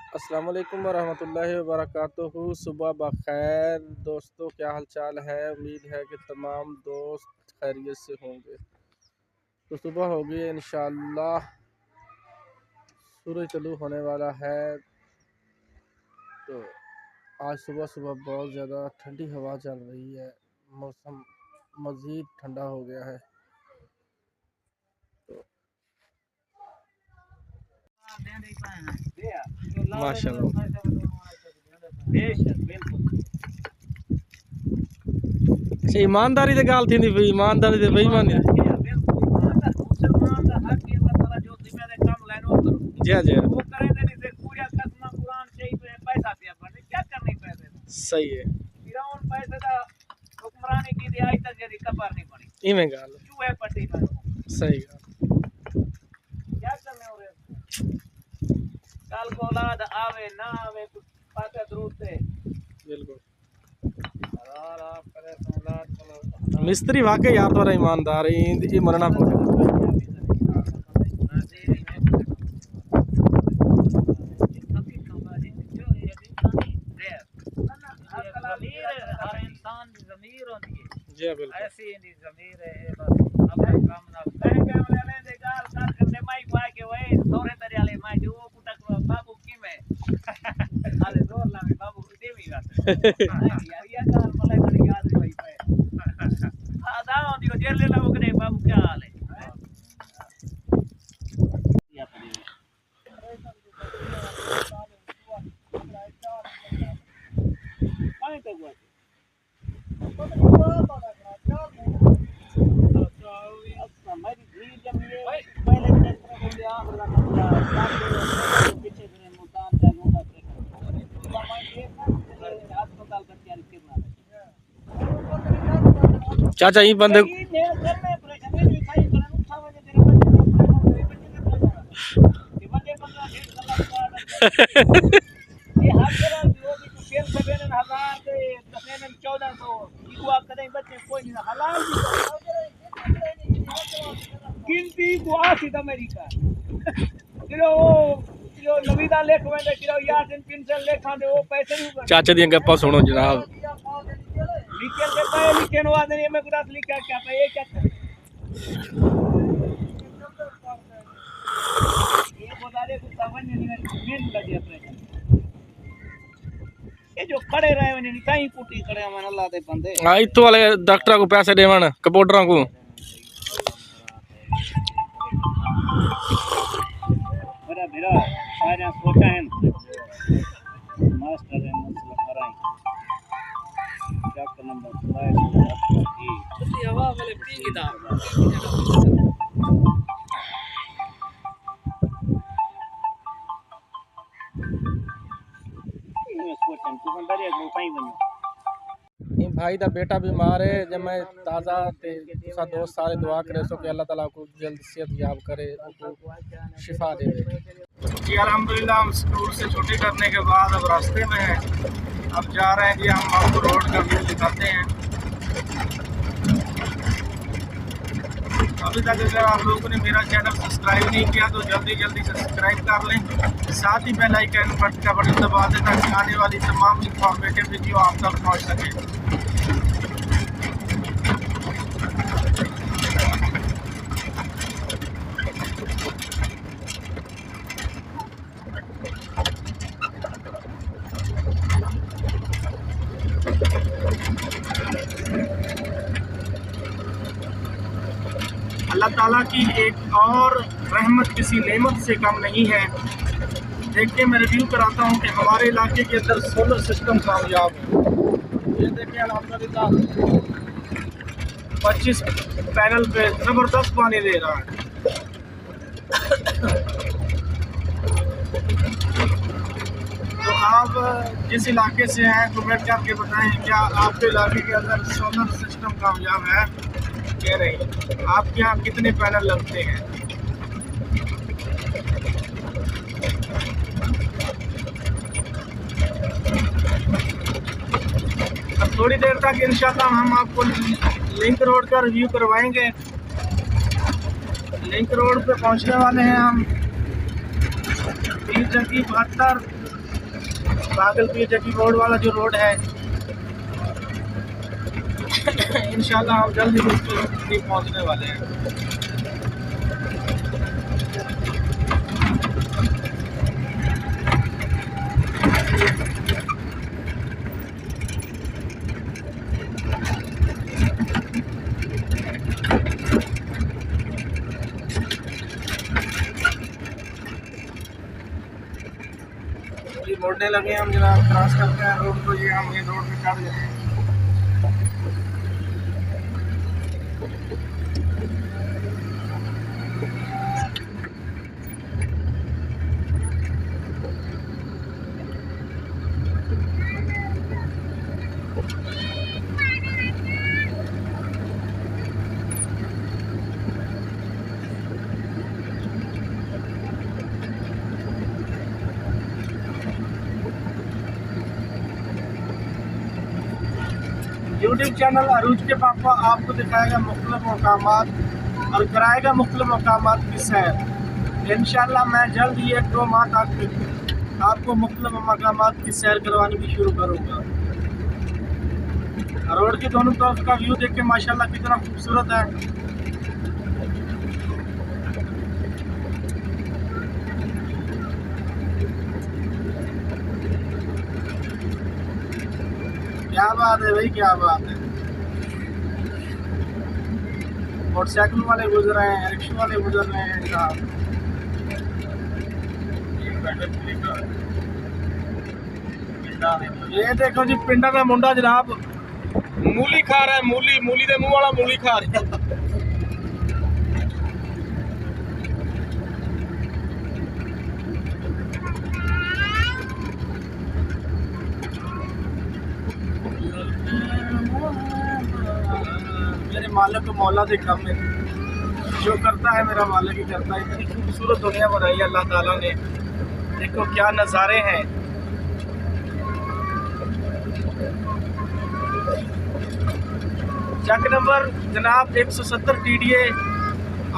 अस्सलाम वालेकुम वरहमतुल्लाहि वबरकातुहू। सुबह बखैर दोस्तों, क्या हाल चाल है। उम्मीद है कि तमाम दोस्त खैरियत से होंगे। तो सुबह होगी इंशाअल्लाह, सूरज तुलू होने वाला है। तो आज सुबह सुबह बहुत ज़्यादा ठंडी हवा चल रही है, मौसम मज़ीद ठंडा हो गया है। माशाअल्लाह। अच्छा, ईमानदारी की गाल थी, ईमानदारी से बेईमानी। जी हाँ, जी हाँ, सही है। इवें गाल सही गाल। कल को औलाद आवे ना आवे कुछ पाते जरूर से बिल्कुल। और आप करे तो औलाद चलो मिस्त्री वाकई यार थोड़ा ईमानदार है, ये मरना पड़ेगा। जी बिल्कुल, ऐसी ज़मीर है बस अपने काम ना कहे के वाले दे गाल साथ करने माई पाए के वही थोड़े तरे वाले माई जो पुटक बाबू की में अरे जोर लावे बाबू देवी बात यार ये गाल मलाई बड़ी याद रही पे हां दाओ दियो जेल ले लाओ करे बाबू क्या हाल है पाए तो हुआ चाचा ये बंदे गिनती बुआ थी अमेरिका किलो नवीदा लेख में किलो यासिन पिंसल लेखा दे वो पैसे नहीं चाचा दी गप्पा सुनो जनाब। लिखे के पे लिखे नो आदमी में कुछ लिखा क्या पे ये क्या ये बता दे कुछ समझ नहीं मेन लगे अपने ये जो खड़े रहे नहीं कहीं कुटी खड़े मन अल्लाह दे बंदे हां इत्थों वाले डॉक्टर को पैसे देवन कंपाउंडर को मेरा मेरा सारा सोचा है मास्टर है मसला कराई चैप्टर नंबर 22 ये हवा वाले पी किताब ये सोचन तू बंदरिया को पाई बनो ये भाई दा बेटा बीमार है। जब मैं ताज़ा ते सा दोस्त सारे दुआ करे सो कि अल्लाह ताला को जल्द सेहत याब करे, उनको शिफा दे। जी अल्हम्दुलिल्लाह, हम स्कूल से छुट्टी करने के बाद अब रास्ते में हैं। अब जा रहे हैं जी, हम आपको रोड का व्यू दिखाते हैं। अभी तक अगर आप लोगों ने मेरा चैनल सब्सक्राइब नहीं किया तो जल्दी सब्सक्राइब कर लें, साथ ही बेल आइकन का बटन दबा दें ताकि आने वाली तमाम इंफॉर्मेटिव वीडियो आप तक पहुंच सके। अल्लाह ताला की एक और रहमत किसी नेमत से कम नहीं है। देखिए, मैं रिव्यू कराता हूँ कि हमारे इलाके के अंदर सोलर सिस्टम कामयाब है। ये देखिए अल्हम्दुलिल्लाह 25 पैनल पे ज़बरदस्त पानी दे रहा है। तो आप जिस इलाके से हैं कमेंट करके बताएं, क्या आपके इलाके के अंदर सोलर सिस्टम कामयाब है कह रहे हैं? आपके यहाँ कितने पैनल लगते हैं? अब थोड़ी देर तक इंशाल्लाह हम आपको लिंक रोड का रिव्यू करवाएंगे। लिंक रोड पे पहुंचने वाले हैं हम। 20 72 भागलपुर जकी रोड वाला जो रोड है इंशाल्लाह हम जल्द ही उसके करीब पहुंचने वाले हैं। मोड़ने लगे हम जनाब, क्रॉस करते हैं रोड को, ये हम ये रोड पे चढ़ गए हैं। यूट्यूब चैनल अरूज के पापा आपको दिखाएगा मुख्तलिफ मकामात और कराएगा मुख्तलिफ मकामात की सैर। इंशाल्लाह मैं जल्द ही 1-2 माह तक आपको मुख्तलिफ मकामात की सैर करवानी भी शुरू करूँगा। रोड के दोनों तरफ का व्यू देख के माशाल्लाह कितना खूबसूरत है। क्या बात है भाई, क्या बात है। मोटरसाइकिल वाले गुजर रहे हैं, रिक्शे वाले गुजर रहे हैं जनाब। ये देखो जी पिंडा का मुंडा जनाब मूली खा रहा है, मूली मूली के मुंह वाला मूली खा रहा है। मेरे मालिक को मौला देखा मैं, जो करता है मेरा मालिक ही करता है। इतनी खूबसूरत दुनिया बनाई अल्लाह ताला ने, देखो क्या नज़ारे हैं। चक नंबर जनाब 170 TDA।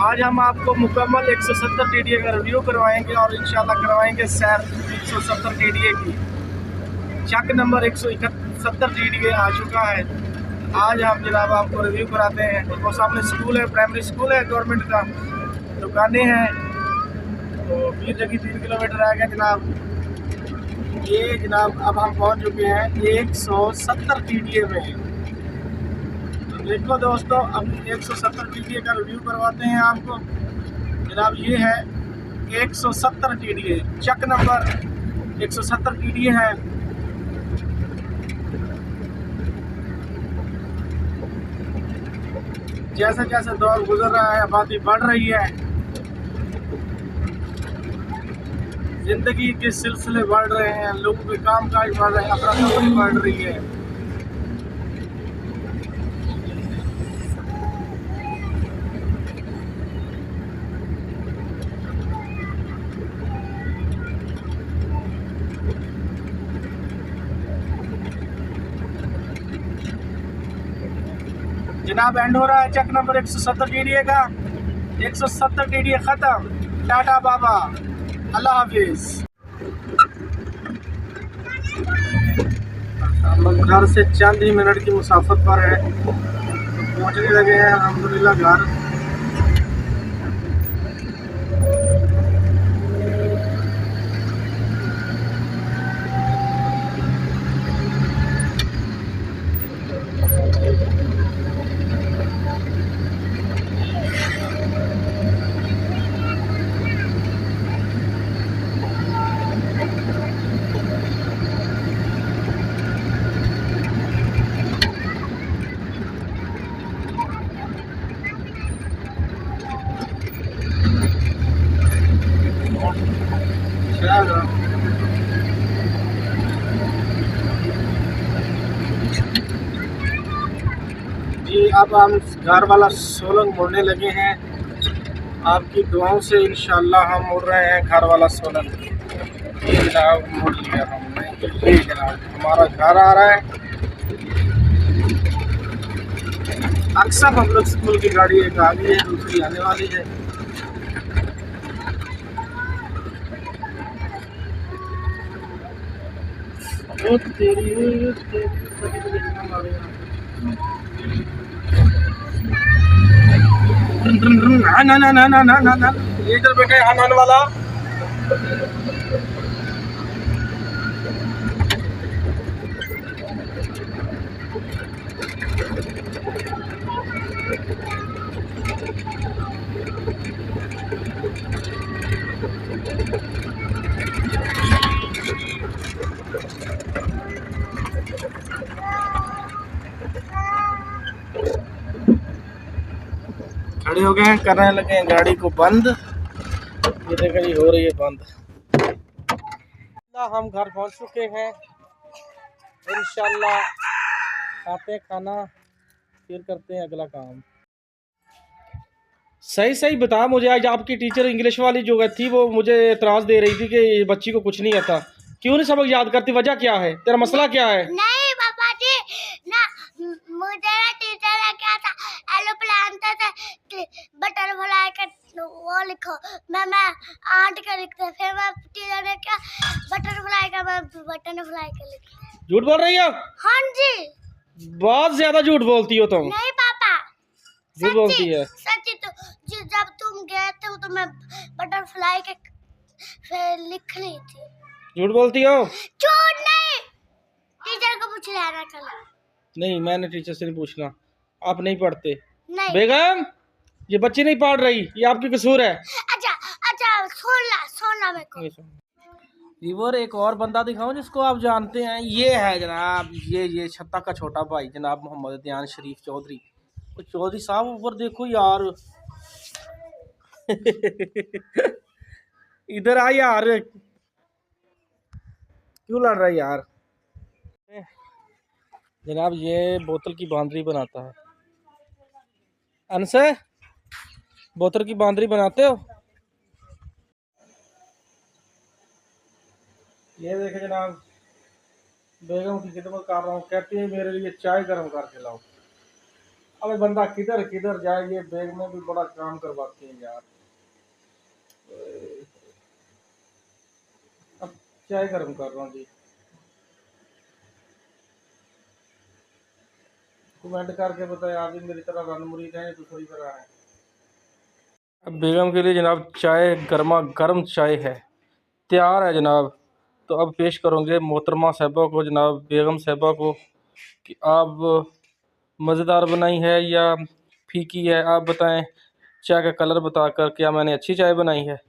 आज हम आपको मुकम्मल 170 TDA का रिव्यू करवाएंगे और इंशाल्लाह करवाएंगे सैर 170 TDA की। चक नंबर 171 TDA आ चुका है। आज हम जनाब आपको रिव्यू कराते हैं। वो सामने स्कूल है, प्राइमरी स्कूल है गवर्नमेंट का, दुकानें हैं। तो 20 जगह 3 किलोमीटर आ गया जनाब। ये जनाब अब हम पहुंच चुके हैं 170 TDA में। तो देखो दोस्तों, अब 170 TDA का रिव्यू करवाते हैं आपको जनाब। ये है 170 TDA, चक नंबर 170 TDA है। जैसे जैसे दौर गुजर रहा है आबादी बढ़ रही है, जिंदगी के सिलसिले बढ़ रहे हैं, लोगों के काम काज बढ़ रहे हैं, अफरा तफरी बढ़ रही है। जनाब एंड हो रहा है चक नंबर 170 TDA का। 170 TDA खत्म। टाटा बाबा, अल्लाह हाफिज। हम घर से चंद ही मिनट की मुसाफत पर है, पहुंचने लगे हैं अल्हम्दुलिल्लाह घर। जी अब हम घर वाला सोलंग मुड़ने लगे हैं। आपकी दुआओं से इंशाल्लाह हम मुड़ रहे हैं घर वाला सोलंग। जनाब मुड़ लिया हमने, ये जनाब हमारा घर आ रहा है। अक्सर पब्लिक स्कूल की गाड़ी एक आ गई है, दूसरी आने वाली है। ओ तेरी ना ना ना ना ना ना ना ये इधर बैठे हनन वाला। खड़े हो गए हैं, करने लगे हैं गाड़ी को बंद। ये देखो जी हो रही है बंद। हम घर पहुंच चुके हैं, इंशाल्लाह खाते हैं खाना, फिर करते हैं अगला काम। सही सही बता मुझे, आज आपकी टीचर इंग्लिश वाली जो थी वो मुझे एतराज़ दे रही थी कि बच्ची को कुछ नहीं आता, क्यों नहीं सबक याद करती, वजह क्या है, तेरा मसला क्या है? नहीं पापा जी ना, मुझे ना टीचर ने क्या था, एरोप्लेन था बटरफ्लाई का वो लिखो, मैं आंट का लिखते, फिर मैं टीचर ने क्या बटरफ्लाई का, मैं बटरफ्लाई का लिखा। झूठ बोल रही हो? हाँ जी। बहुत ज्यादा झूठ बोलती हो तुम। नहीं पापा झूठ बोलती है। सच्ची। तो जब तुम गए थे तो मैं बटरफ्लाई के फिर लिख ली थी। झूठ बोलती हो? झूठ नहीं, टीचर को पूछ लेना कल। नहीं मैंने टीचर से नहीं पूछना, आप नहीं पढ़ते। नहीं बेगम ये बच्ची नहीं पढ़ रही, ये आपकी कसूर है। अच्छा अच्छा सोना मेरे को। रिवर एक और बंदा दिखाऊं जिसको आप जानते हैं, ये है जनाब, ये छत्ता का छोटा भाई जनाब मोहम्मद ध्यान शरीफ चौधरी। तो चौधरी साहब ऊपर देखो यार इधर आ यार, क्यों लड़ रहा है यार? जनाब ये बोतल की बांदरी बनाता है। अनसे बोतल की बांदरी बनाते हो? ये देखे जनाब, बेगम की खिदमत कर रहा हूँ, कहती है मेरे लिए चाय गर्म करके लाओ। अबे बंदा किधर किधर जाए, ये बेग में भी बड़ा काम करवाती है यार। अब चाय गर्म कर रहा हूँ जी, कमेंट करके बताए आप भी मेरी तरह रन मुरीद है दूसरी तरह है। अब बेगम के लिए जनाब चाय गर्मा गर्म चाय है, तैयार है जनाब। तो अब पेश करोगे मोहतरमा साहबा को, जनाब बेगम साहबा को, कि आप मज़ेदार बनाई है या फीकी है, आप बताएं। चाय का कलर बताकर क्या मैंने अच्छी चाय बनाई है?